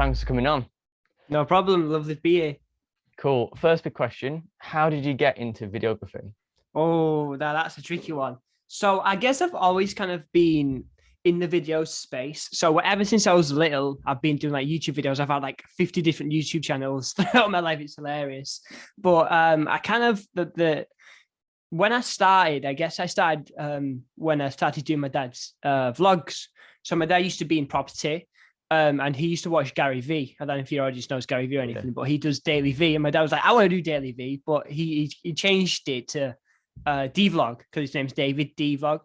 Thanks for coming on. No problem. Lovely to be here. Cool. First big question. How did you get into videography? Oh, that's a tricky one. So I guess I've always kind of been in the video space. So ever since I was little, I've been doing like YouTube videos. I've had like 50 different YouTube channels throughout my life. It's hilarious. But I kind of the when I started, I guess I started when I started doing my dad's vlogs. So my dad used to be in property. And he used to watch Gary V. I don't know if your audience knows Gary V or anything, but he does Daily V. And my dad was like, I want to do Daily V, but he changed it to D-Vlog because his name's David D-Vlog.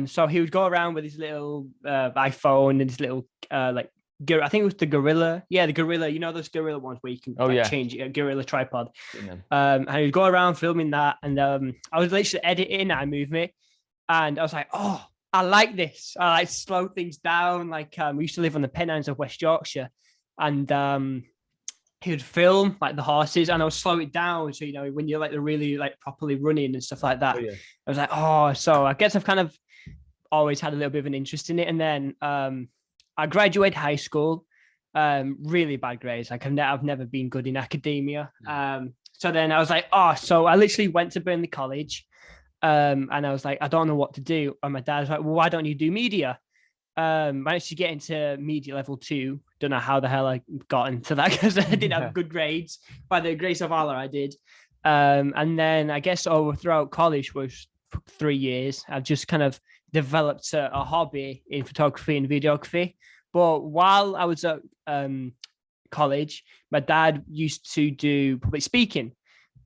So he would go around with his little iPhone and his little I think it was the Gorilla. Yeah, the Gorilla. You know those Gorilla ones where you can change it, a Gorilla tripod. And he'd go around filming that. And I was literally editing iMovie, and I was like, oh, I like this. I like slow things down. Like we used to live on the Pennines of West Yorkshire, and he would film like the horses, and I would slow it down. So when you're like really like properly running and stuff like that. I was like, oh, so I guess I've kind of always had a little bit of an interest in it. And then I graduated high school, really bad grades. Like I've never been good in academia. So then I was like, oh, so I literally went to Burnley College. And I was like, I don't know what to do. And my dad was like, well, why don't you do media? Managed to get into media level 2. Don't know how the hell I got into that because I didn't have good grades. By the grace of Allah, I did. And then I guess throughout college was 3 years. I've just kind of developed a hobby in photography and videography. But while I was at college, my dad used to do public speaking.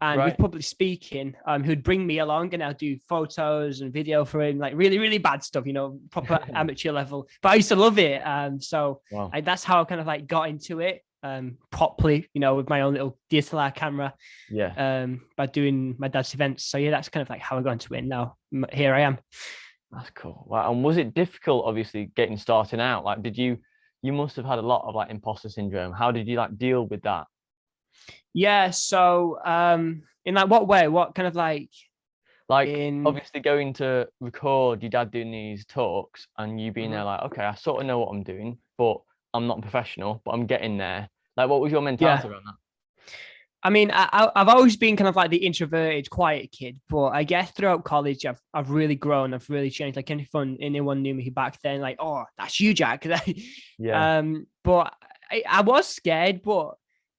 And with public speaking, he would bring me along and I'd do photos and video for him, like really, really bad stuff, proper amateur level. But I used to love it. That's how I kind of like got into it properly, with my own little DSLR camera. By doing my dad's events. So that's kind of like how I got into it. Now here I am. That's cool. Wow. And was it difficult, obviously, getting started out? Like, you must have had a lot of like imposter syndrome. How did you like deal with that? Yeah, so in like what way? What kind of like obviously going to record your dad doing these talks and you being there like, okay, I sort of know what I'm doing, but I'm not professional, but I'm getting there. Like, what was your mentality around that? I mean, I've always been kind of like the introverted, quiet kid, but I guess throughout college, I've really grown. I've really changed. Like anyone knew me back then, like, oh, that's you, Jack. But I was scared, but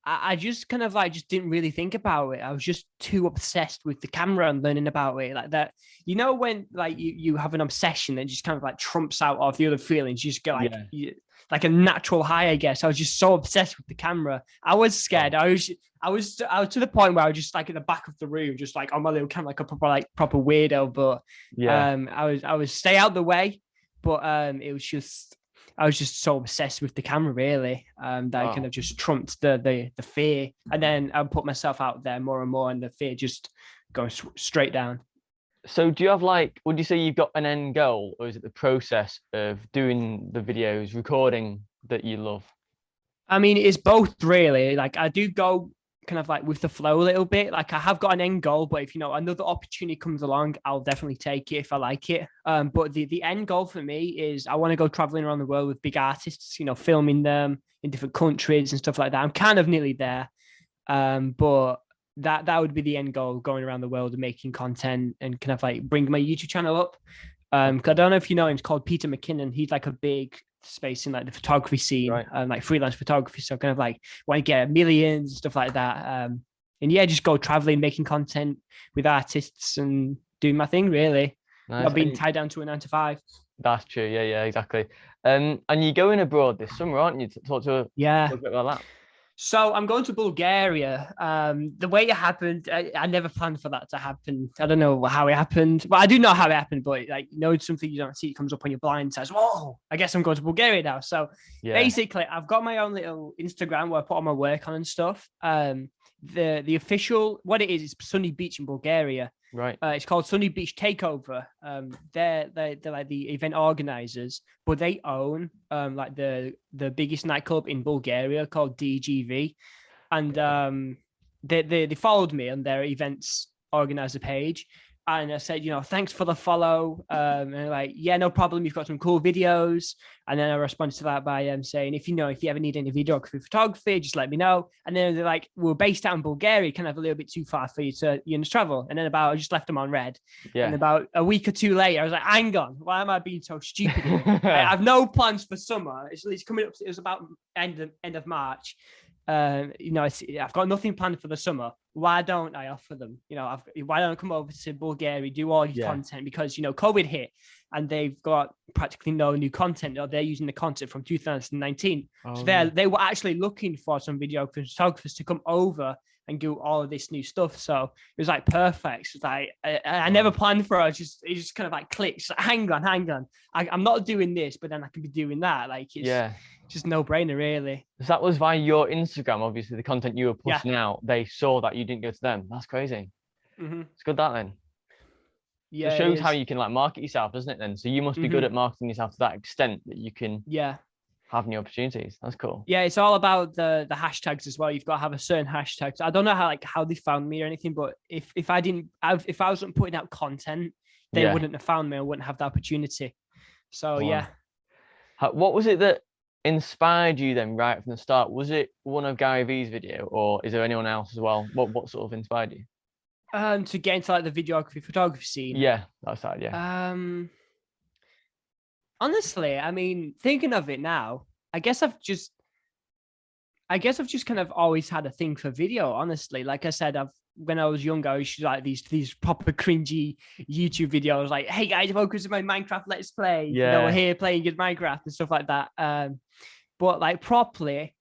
I just kind of like just didn't really think about it. I was just too obsessed with the camera and learning about it like that. When like you have an obsession that just kind of like trumps out of the other feelings, you just get like like a natural high, I guess. I was just so obsessed with the camera. I was scared. I was to the point where I was just like in the back of the room, just like on my little camera, like a proper weirdo. But I was stay out the way. But I was just so obsessed with the camera, really, that I kind of just trumped the fear. And then I put myself out there more and more, and the fear just goes straight down. So do you have would you say you've got an end goal, or is it the process of doing the videos, recording that you love? I mean, it's both, really. Like I do go kind of like with the flow a little bit. Like I have got an end goal, but if another opportunity comes along, I'll definitely take it if I like it. But the end goal for me is I want to go traveling around the world with big artists, filming them in different countries and stuff like that. I'm kind of nearly there. But that would be the end goal, going around the world and making content and kind of like bring my YouTube channel up. Cause I don't know if you know him, it's called Peter McKinnon. He's like a big space in like the photography scene, like freelance photography. So kind of like want to get millions and stuff like that. And just go traveling, making content with artists and doing my thing, really. Nice. Not being tied down to a 9 to 5. That's true. Yeah, exactly. And you're going abroad this summer, aren't you? Talk a bit about that. So I'm going to Bulgaria. The way it happened, I never planned for that to happen. I don't know how it happened. Well, I do know how it happened, but something you don't see, it comes up on your blind, says, whoa, I guess I'm going to Bulgaria now. So basically, I've got my own little Instagram where I put all my work on and stuff. The official, what it is Sunny Beach in Bulgaria. Right. It's called Sunny Beach Takeover. They're like the event organizers, but they own like the biggest nightclub in Bulgaria called DGV, and they followed me on their events organizer page, And I said, thanks for the follow. And they're like, yeah, no problem. You've got some cool videos. And then I responded to that by saying, if you ever need any videography, photography, just let me know. And then they're like, we're based out in Bulgaria, kind of a little bit too far for you to travel. And then I just left them on red. Yeah. And about a week or two later, I was like, hang on, why am I being so stupid here? I have no plans for summer. It's coming up. It was about end of March. I've got nothing planned for the summer. Why don't I offer them? Why don't I come over to Bulgaria, do all your content? Because COVID hit and they've got practically no new content, or they're using the content from 2019. So they were actually looking for some videographers to come over and do all of this new stuff. So it was like perfect. It's like I never planned for it. It just kind of like clicks. Like, hang on. I'm not doing this, but then I can be doing that. Like it's just no brainer, really. So that was via your Instagram, obviously the content you were pushing out. They saw that you didn't go to them. That's crazy. Mm-hmm. It's good that then. Yeah, it shows how you can like market yourself, doesn't it? Then so you must be good at marketing yourself to that extent that you can have new opportunities. That's cool. Yeah, it's all about the hashtags as well. You've got to have a certain hashtag. So I don't know how they found me or anything, but if I wasn't putting out content, they wouldn't have found me. I wouldn't have the opportunity. So what was it that inspired you then right from the start? Was it one of Gary V's video, or is there anyone else as well? What sort of inspired you? To get into like the videography photography scene. Yeah, that side. Yeah. Honestly, I mean, thinking of it now, I guess I've just kind of always had a thing for video. Honestly, like I said, when I was younger, I used to like these proper cringy YouTube videos, like, "Hey guys, welcome to my Minecraft Let's Play." Yeah, we're here playing good Minecraft and stuff like that. But like properly,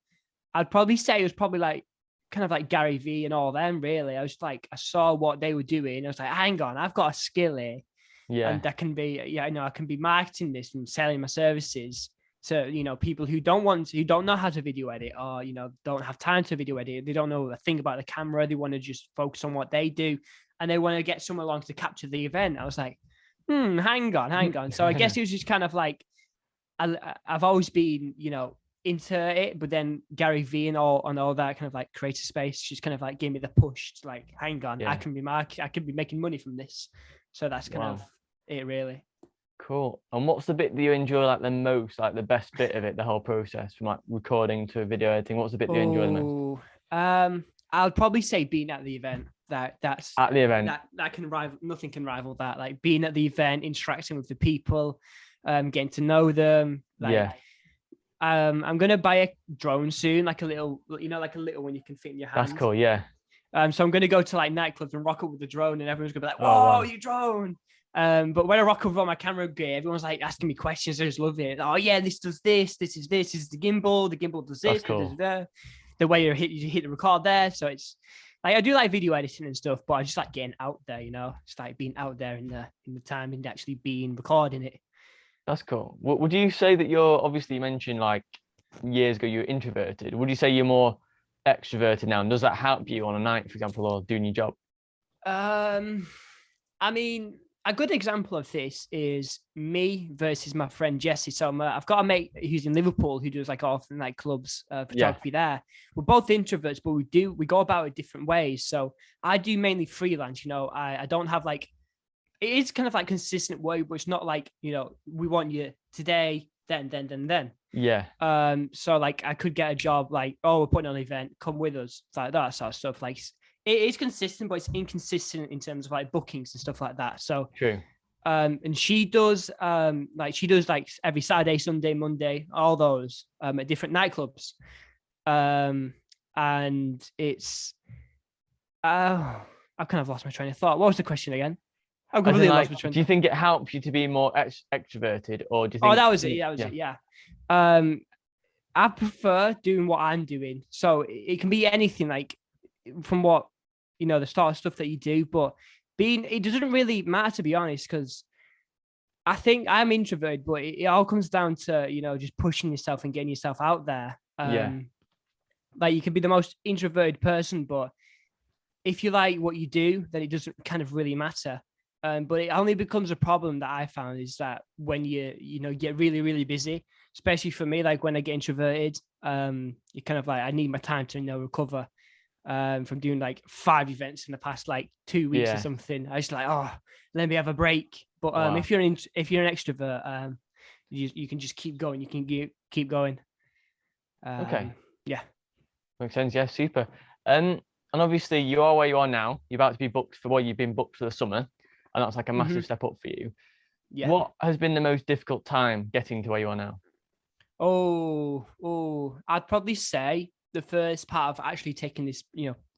I'd probably say it was probably like kind of like Gary V and all them. Really, I was like, I saw what they were doing. I was like, hang on, I've got a skill here. Yeah, and that can be, I can be marketing this and selling my services to people who don't know how to video edit, or don't have time to video edit. They don't know a thing about the camera. They want to just focus on what they do, and they want to get someone along to capture the event. I was like, hang on. So I guess it was just kind of like I've always been into it, but then Gary V and all that kind of like creator space just kind of like gave me the push to like, hang on, I can be making money from this. So that's kind of it, really. Cool. And what's the bit that you enjoy like the most, like the best bit of it, the whole process from like recording to video editing? What's the bit that you enjoy the most? I'll probably say being at the event. That's at the event. That can rival, nothing can rival that. Like being at the event, interacting with the people, getting to know them. I'm gonna buy a drone soon, like a little one you can fit in your hand. That's cool. Yeah. So I'm gonna go to like nightclubs and rock up with the drone, and everyone's gonna be like, "Whoa, you drone!" But when I rock up on my camera gear, everyone's like asking me questions. I just love it. Oh yeah, this does this. This is the gimbal. The gimbal does this. Cool. The way you hit the record there. So it's like I do like video editing and stuff, but I just like getting out there. Just like being out there in the time and actually being recording it. That's cool. Would you say that you mentioned like years ago you were introverted? Would you say you're more extroverted now? And does that help you on a night, for example, or doing your job? I mean, a good example of this is me versus my friend Jesse. So I've got a mate who's in Liverpool who does like all night clubs photography there. We're both introverts, but we go about it different ways. So I do mainly freelance. I don't have like, it is kind of like consistent work, but it's not like, we want you today, then. Yeah. So like I could get a job like, oh, we're putting on an event, come with us, like that sort of stuff. Like it is consistent, but it's inconsistent in terms of like bookings and stuff like that. So true. And she does like every Saturday, Sunday, Monday, all those at different nightclubs. And it's I've kind of lost my train of thought. What was the question again? I've completely lost my train of thought. Do you think it helps you to be more extroverted, or do you think? Oh, that was it. Yeah. I prefer doing what I'm doing. So it can be anything, like from what the start of stuff that you do, but it doesn't really matter, to be honest, because I think I'm introverted, but it all comes down to just pushing yourself and getting yourself out there. Like you can be the most introverted person, but if you like what you do, then it doesn't kind of really matter. But it only becomes a problem that I found is that when you get really, really busy, especially for me, like when I get introverted, you kind of like, I need my time to recover. from doing like 5 events in the past like 2 weeks or Yeah. something. I was like, oh, let me have a break. But Wow. if you're an extrovert, you can just keep going. You can keep going. Okay. Yeah. Makes sense. Yeah, super. And obviously you are where you are now. You're about to be booked for you've been booked for the summer, and that's like a massive step up for you. Yeah. What has been the most difficult time getting to where you are now? I'd probably say the first part of actually taking this,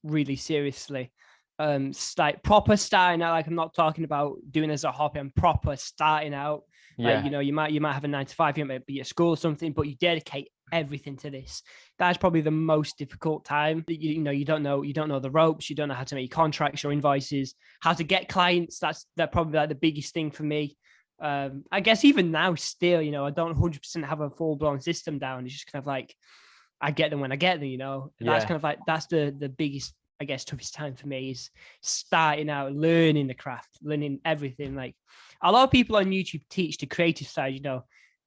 really seriously. Like proper starting out. Like I'm not talking about doing as a hobby. I'm proper starting out. Yeah. Like, you might have a 9 to 5, you might be at school or something, but you dedicate everything to this. That's probably the most difficult time. You don't know the ropes. You don't know how to make contracts or invoices, how to get clients. That's probably like the biggest thing for me. I guess even now still, I don't 100% have a full blown system down. It's just kind of like I get them when I get them. That's kind of like that's the biggest, I guess, toughest time for me is starting out, learning the craft, learning everything. Like a lot of people on YouTube teach the creative side,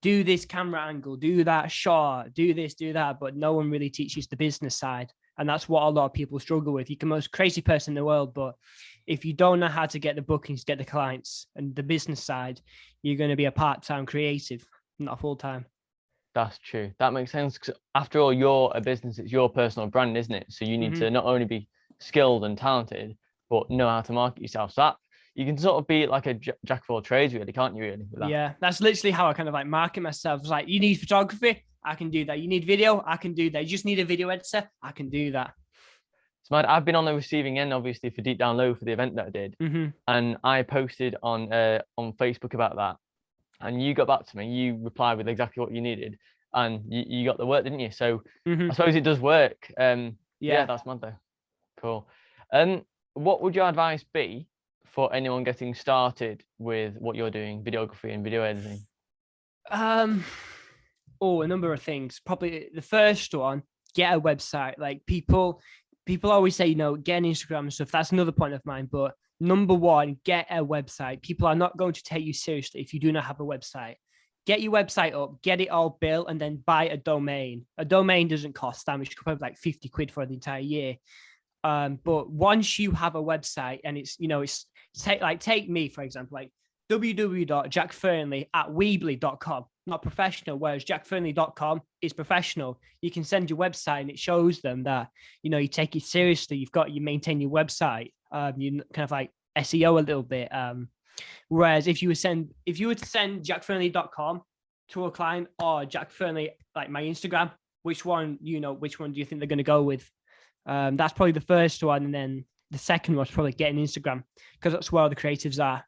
do this camera angle, do that shot, do this, do that, but no one really teaches the business side. And that's what a lot of people struggle with. You can be the most crazy person in the world, but if you don't know how to get the bookings, get the clients and the business side, you're going to be a part-time creative, not full-time. That's true. That makes sense. Because after all, you're a business, it's your personal brand, isn't it? So you need to not only be skilled and talented, but know how to market yourself. So that you can sort of be like a jack of all trades, really, can't you? Really? With that? Yeah, that's literally how I kind of like market myself. It's like, you need photography, I can do that. You need video, I can do that. You just need a video editor, I can do that. So I've been on the receiving end, obviously, for Deep Down Low for the event that I did, and I posted on Facebook about that, and you got back to me. You replied with exactly what you needed, and you got the work, didn't you? So I suppose it does work. Yeah, that's mad though. Cool. What would your advice be for anyone getting started with what you're doing, videography and video editing? A number of things. Probably the first one, get a website. Like people always say, get an Instagram and stuff. That's another point of mine. But number one, get a website. People are not going to take you seriously if you do not have a website. Get your website up, get it all built, and then buy a domain. A domain doesn't cost that much. You could probably like 50 quid for the entire year. But once you have a website and it's take me, for example, like www.jackfernley@weebly.com, not professional, whereas jackfernley.com is professional. You can send your website and it shows them that, you take it seriously. You maintain your website. You kind of like SEO a little bit. Whereas if you were to send jackfernley.com to a client or Jack Fernley, like my Instagram, which one do you think they're going to go with? That's probably the first one. And then the second was probably getting Instagram, because that's where all the creatives are.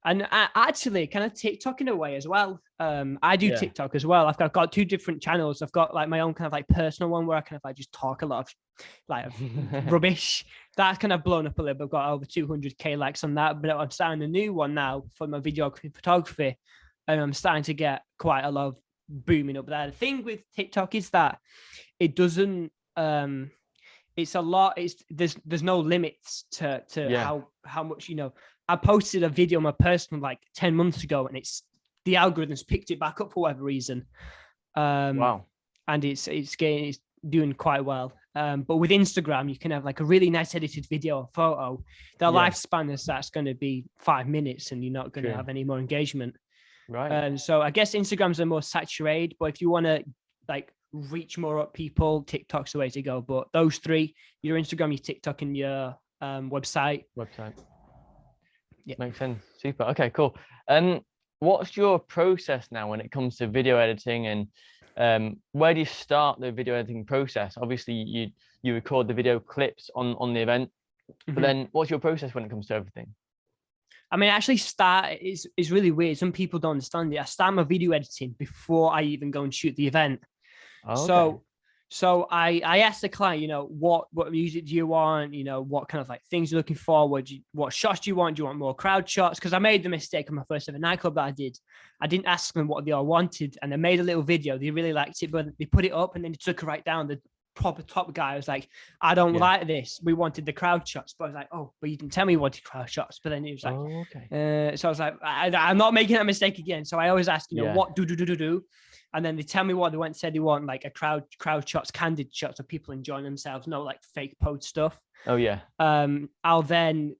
And actually kind of TikTok in a way as well. I do TikTok as well. I've got 2 different channels. I've got like my own kind of like personal one where I kind of like just talk a lot of like rubbish. That's kind of blown up a little bit. I've got over 200k likes on that, but I'm starting a new one now for my videography photography, and I'm starting to get quite a lot of booming up there. The thing with TikTok is that it doesn't it's a lot, there's no limits to how much, I posted a video on my personal like 10 months ago, and it's the algorithms picked it back up for whatever reason. Wow. And it's doing quite well. But with Instagram, you can have like a really nice edited video or photo. The lifespan is that's going to be 5 minutes, and you're not going to have any more engagement. Right. So I guess Instagram's the more saturated, but if you want to like reach more up people, TikTok's the way to go. But those 3, your Instagram, your TikTok, and your website. Yeah. Makes sense. Super. Okay, cool. What's your process now when it comes to video editing, and where do you start the video editing process? Obviously you record the video clips on the event, but then what's your process when it comes to everything? I mean, actually start is really weird. Some people don't understand it. I start my video editing before I even go and shoot the event. Okay. So I asked the client, what music do you want? What kind of like things you're looking for? What shots do you want? Do you want more crowd shots? Because I made the mistake on my first ever nightclub that I did. I didn't ask them what they all wanted, and I made a little video. They really liked it, but they put it up and then they took it right down. The proper top guy was like, I don't like this. We wanted the crowd shots. But I was like, oh, but you didn't tell me you wanted crowd shots. But then he was like, so I was like, I'm not making that mistake again. So I always ask, what do. and then they tell me what they want. Say they want like a crowd shots, candid shots of people enjoying themselves, no like fake post stuff. Oh yeah. I'll then,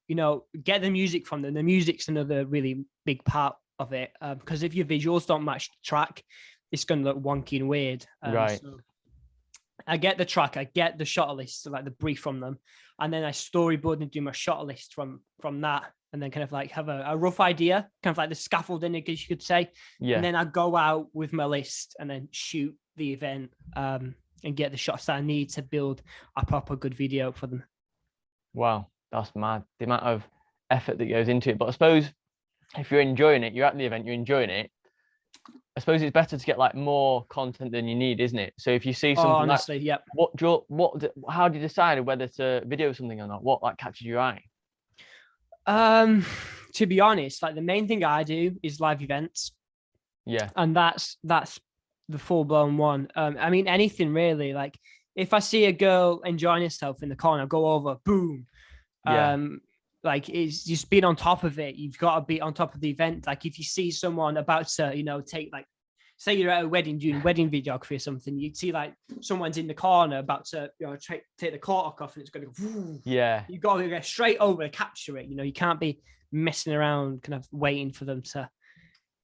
get the music from them. The music's another really big part of it, because if your visuals don't match the track, it's going to look wonky and weird. Right. So I get the track, I get the shot list, so like the brief from them, and then I storyboard and do my shot list from that, and then kind of like have a rough idea, kind of like the scaffolding, I guess you could say. Yeah. And then I go out with my list and then shoot the event, and get the shots that I need to build a proper good video for them. Wow, that's mad. The amount of effort that goes into it. But I suppose if you're enjoying it, you're at the event, you're enjoying it. I suppose it's better to get like more content than you need, isn't it? So if you see something, honestly, like, how do you decide whether to video something or not? What like catches your eye? To be honest, like the main thing I do is live events. Yeah. And that's the full-blown one. I mean, anything really. Like if I see a girl enjoying herself in the corner, I go over, boom. Yeah. Like it's just being on top of it. You've got to be on top of the event. Like if you see someone about to, take like, say you're at a wedding doing wedding videography or something, you'd see like someone's in the corner about to, take the cork off, and it's going to go. Whoo. Yeah. You got to go straight over to capture it. You can't be messing around, kind of waiting for them to.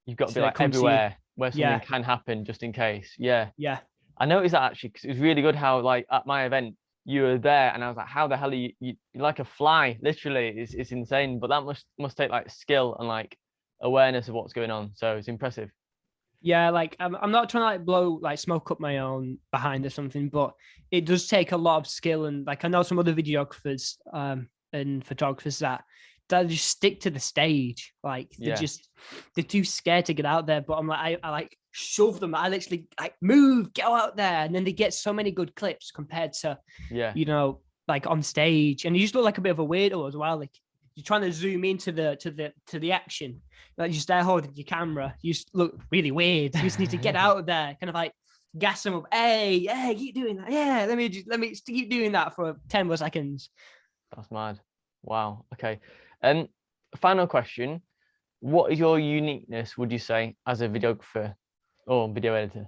You've got to be like everywhere where something can happen, just in case. Yeah. Yeah. I noticed that actually, because it was really good how like at my event you were there, and I was like, how the hell are you like a fly? Literally, it's insane. But that must take like skill and like awareness of what's going on. So it's impressive. Yeah, like I'm not trying to like blow like smoke up my own behind or something, but it does take a lot of skill. And like I know some other videographers and photographers that just stick to the stage. Like they're too scared to get out there. But I'm like, I like shove them. I literally like move, go out there, and then they get so many good clips compared to like on stage. And you just look like a bit of a weirdo as well. Like you're trying to zoom into the action. Like you're just there holding your camera. You just look really weird. You just need to get out there, kind of like gas them up. Hey, keep doing that. Yeah, let me keep doing that for 10 more seconds. That's mad. Wow. Okay. Final question. What is your uniqueness, would you say, as a videographer or video editor?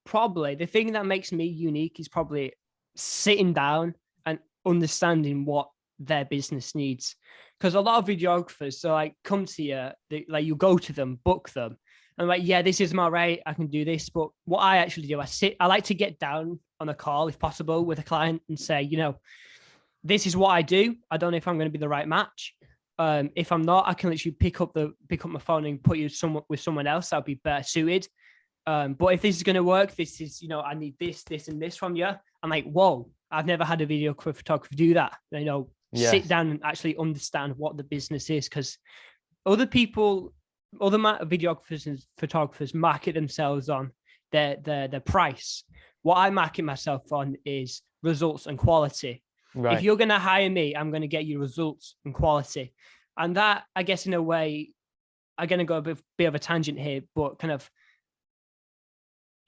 Probably the thing that makes me unique is probably sitting down and understanding what their business needs. Because a lot of videographers, so like come to you, like you go to them, book them, and like, yeah, this is my rate, I can do this. But what I actually do, I like to get down on a call if possible with a client and say, this is what I do. I don't know if I'm going to be the right match. If I'm not, I can literally pick up my phone and put you with someone else that'll be better suited. But if this is going to work, this is, I need this, and this from you. I'm like, whoa, I've never had a photographer do that. Sit down and actually understand what the business is, because other videographers and photographers market themselves on their price. What I market myself on is results and quality. Right. If you're going to hire me, I'm going to get you results and quality. And that, I guess, in a way, I'm going to go a bit of a tangent here, but kind of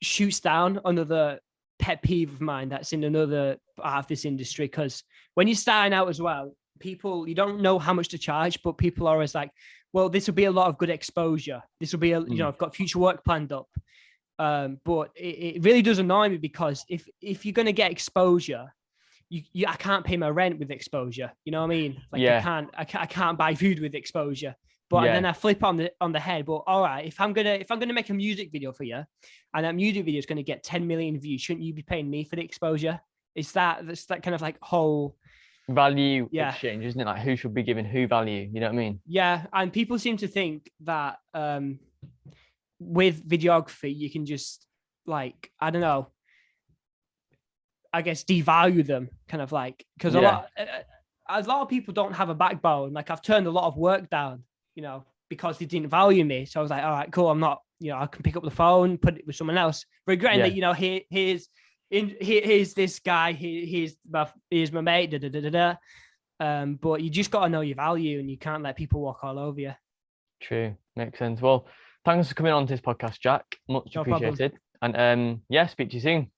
shoots down another pet peeve of mine that's in another part of this industry. Because when you're starting out as well, you don't know how much to charge, but people are always like, well, this will be a lot of good exposure. This will be, I've got future work planned up. But it really does annoy me, because if you're going to get exposure, I can't pay my rent with exposure. You know what I mean? Like I can't buy food with exposure. But then I flip on the head. But all right, if I'm gonna make a music video for you, and that music video is gonna get 10 million views, shouldn't you be paying me for the exposure? That's that kind of like whole value exchange, isn't it? Like who should be giving who value? You know what I mean? Yeah, and people seem to think that with videography you can just like, I don't know, I guess devalue them, kind of like, because a lot of people don't have a backbone. Like I've turned a lot of work down, because they didn't value me. So I was like, all right, cool. I'm not, I can pick up the phone, put it with someone else, regretting that, here's this guy, here's my mate, da, da, da, da, da. But you just got to know your value, and you can't let people walk all over you. True. Makes sense. Well, thanks for coming on to this podcast, Jack. Much appreciated. And speak to you soon.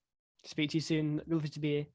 Speak to you soon. Lovely to be here.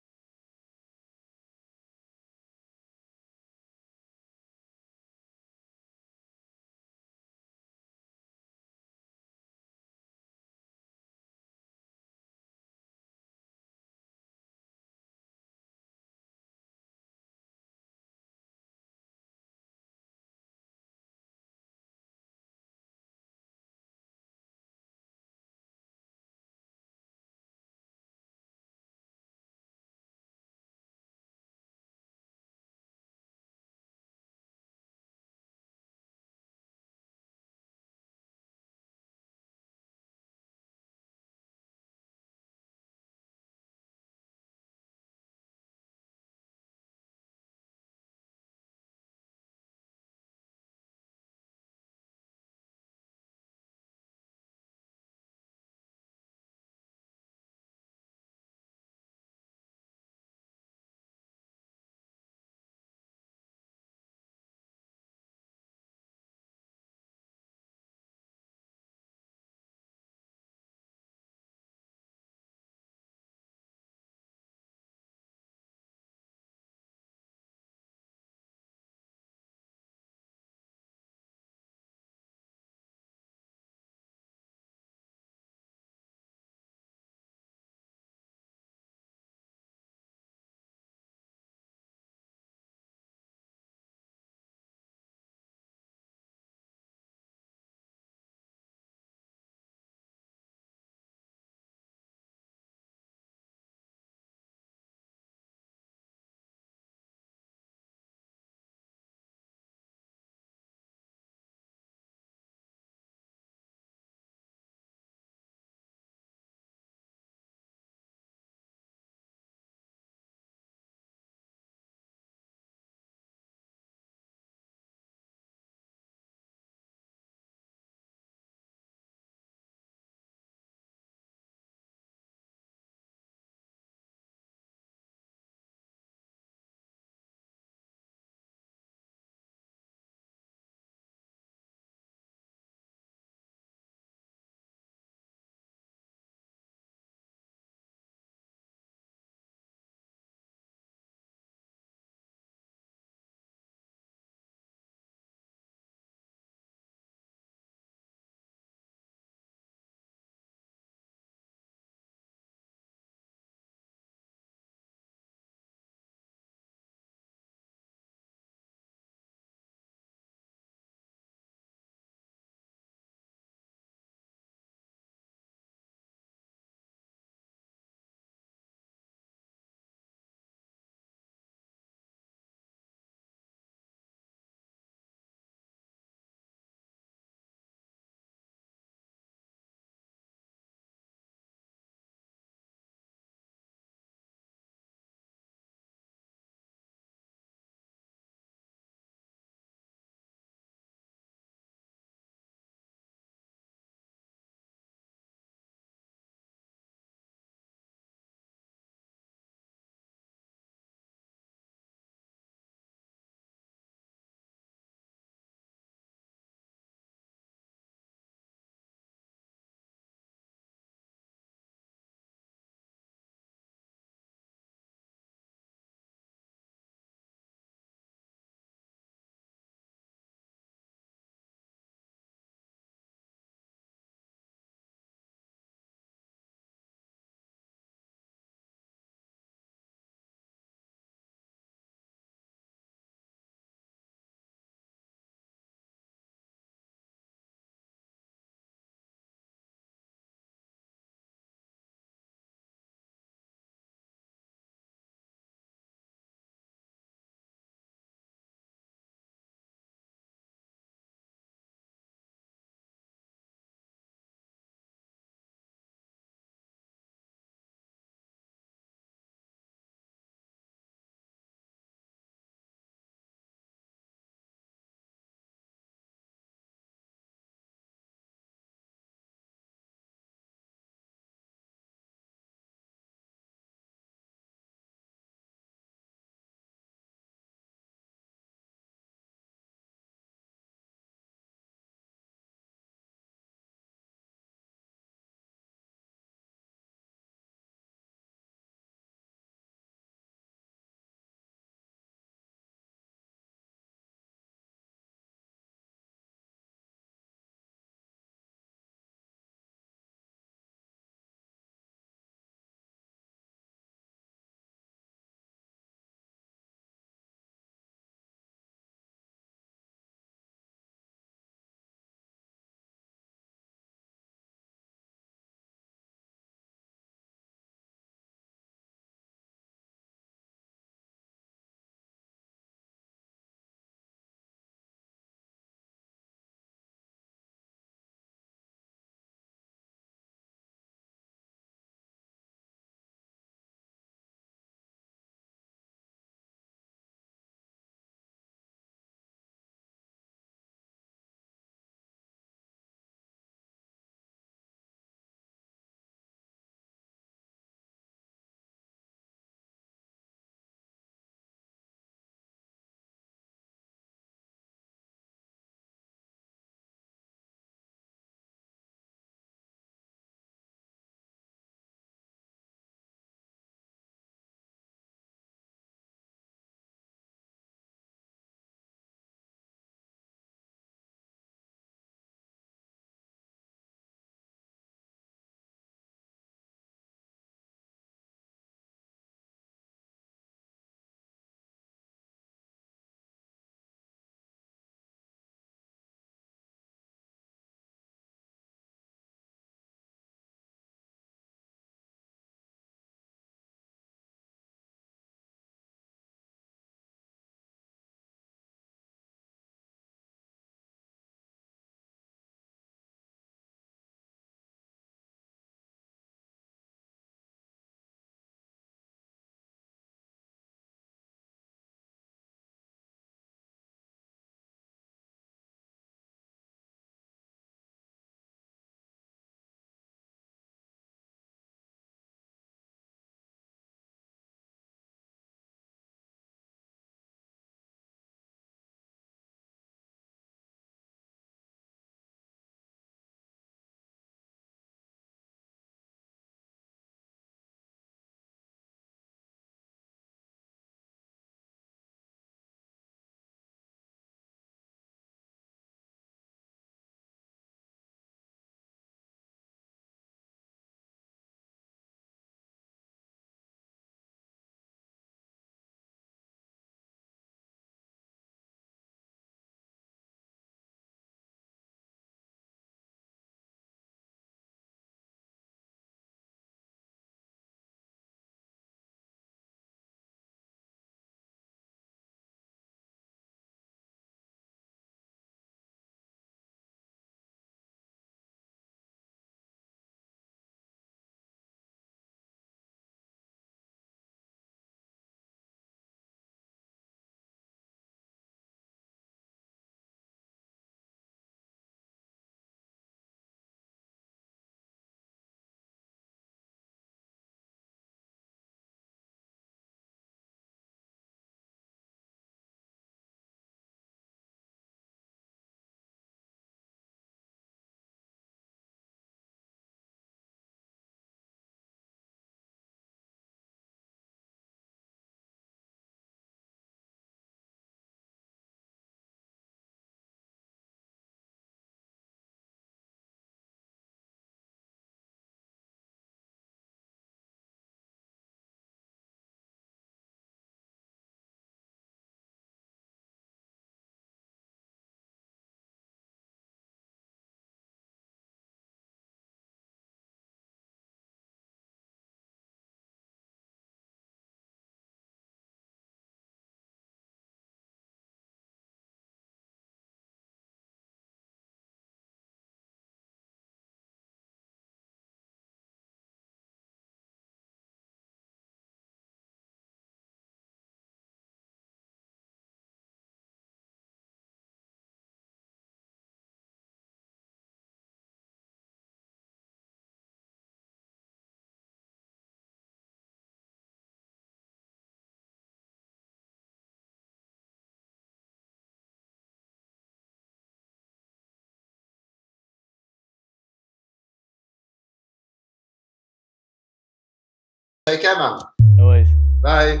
Take care, man. No worries. Bye.